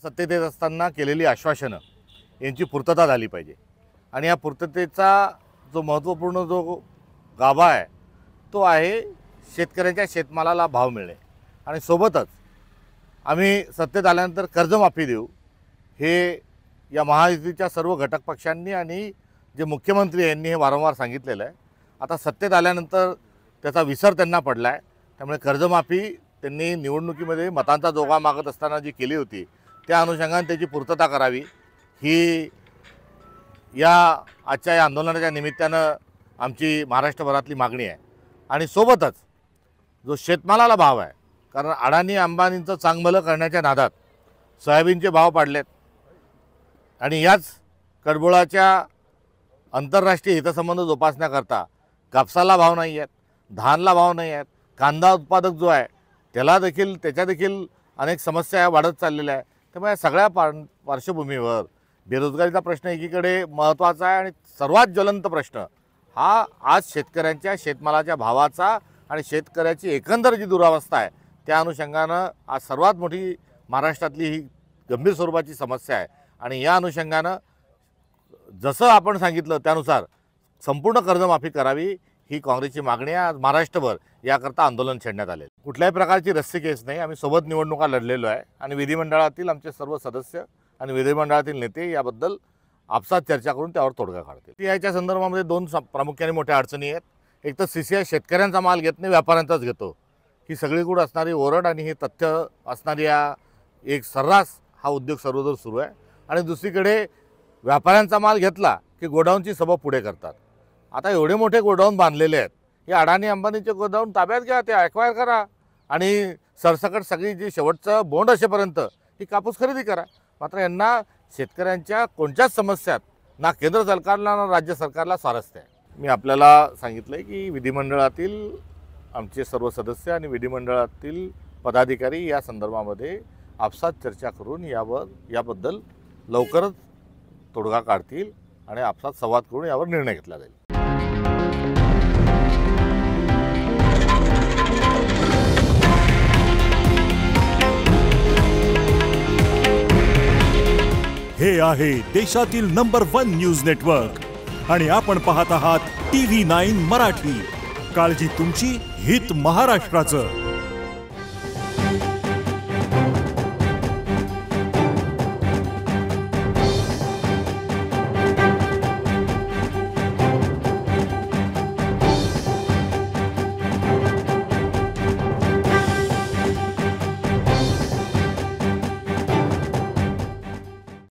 सत्तेत येत असताना केलेली आश्वासनं यांची पूर्तता झाली पाहिजे आणि या पूर्ततेचा जो महत्त्वपूर्ण जो गाभा आहे तो आहे शेतकऱ्यांच्या शेतमालाला भाव मिळणे आणि सोबतच आम्ही सत्तेत आल्यानंतर कर्जमाफी देऊ हे या महायुतीच्या सर्व घटक पक्षांनी आणि जे मुख्यमंत्री यांनी हे वारंवार सांगितलेलं आहे। आता सत्तेत आल्यानंतर त्याचा विसर त्यांना पडला आहे, त्यामुळे कर्जमाफी त्यांनी निवडणुकीमध्ये मतांचा जोगा मागत असताना जी केली होती त्या अनुषंगाने त्याची पूर्तता करावी ही या आजच्या या आंदोलनाच्या निमित्तानं आमची महाराष्ट्रभरातली मागणी आहे। आणि सोबतच जो शेतमालाला भाव आहे, कारण अडाणी अंबानींचं चांगभलं करण्याच्या नादात सोयाबीनचे भाव पाडलेत आणि याच कडबोळाच्या आंतरराष्ट्रीय हितसंबंध जोपासण्याकरता कापसाला भाव नाही आहेत, धानला भाव नाही आहेत, कांदा उत्पादक जो आहे त्याच्या देखील अनेक समस्या वाढत चाललेल्या आहे। त्यामुळे सगळ्या पार्श्वभूमीवर बेरोजगारीचा प्रश्न एकीकडे महत्त्वाचा आहे आणि सर्वात ज्वलंत प्रश्न हा आज शेतकऱ्यांच्या शेतमालाच्या भावाचा आणि शेतकऱ्याची एकंदर जी दुरावस्था आहे त्या अनुषंगानं आज सर्वात मोठी महाराष्ट्रातली ही गंभीर स्वरूपाची समस्या आहे। आणि या अनुषंगानं जसं आपण सांगितलं त्यानुसार संपूर्ण कर्जमाफी करावी ही काँग्रेसची मागणी आहे। आज महाराष्ट्रभर याकरता आंदोलन छेडण्यात आले। कुठल्याही प्रकारची रस्सी केस नाही, आम्ही सोबत निवडणुका लढलेलो आहे आणि विधिमंडळातील आमचे सर्व सदस्य आणि विधिमंडळातील नेते याबद्दल आपसात चर्चा करून त्यावर तोडगा काढतील। याच्या संदर्भामध्ये दोन प्रामुख्याने मोठ्या अडचणी आहेत। एक तर CCI शेतकऱ्यांचा माल घेत नाही, व्यापाऱ्यांचाच घेतो, ही सगळीकडे असणारी ओरड आणि हे तथ्य असणारी एक सर्रास हा उद्योग सर्वदूर सुरू आहे। आणि दुसरीकडे व्यापाऱ्यांचा माल घेतला की गोडाऊनची सबब पुढे करतात। आता एवढे मोठे गोडाऊन बांधलेले आहेत, हे अडाणी अंबानीचे गोडाऊन ताब्यात घ्या, ते ॲक्वायर करा आणि सरसकट सगळी जी शेवटचं बोंड असेपर्यंत ही कापूस खरेदी करा। मात्र यांना शेतकऱ्यांच्या कोणत्याच समस्यात ना केंद्र सरकारला ना राज्य सरकारला स्वारस्य आहे। मी आपल्याला सांगितलं आहे की विधिमंडळातील आमचे सर्व सदस्य आणि विधिमंडळातील पदाधिकारी या संदर्भामध्ये आपसात चर्चा करून याबद्दल लवकरच तोडगा काढतील आणि आपसात संवाद करून यावर निर्णय घेतला जाईल। हे आहे देशातील नंबर 1 न्यूज नेटवर्क आणि आपण पाहत आहात TV9 मराठी। काळजी तुमची, हित महाराष्ट्राचं।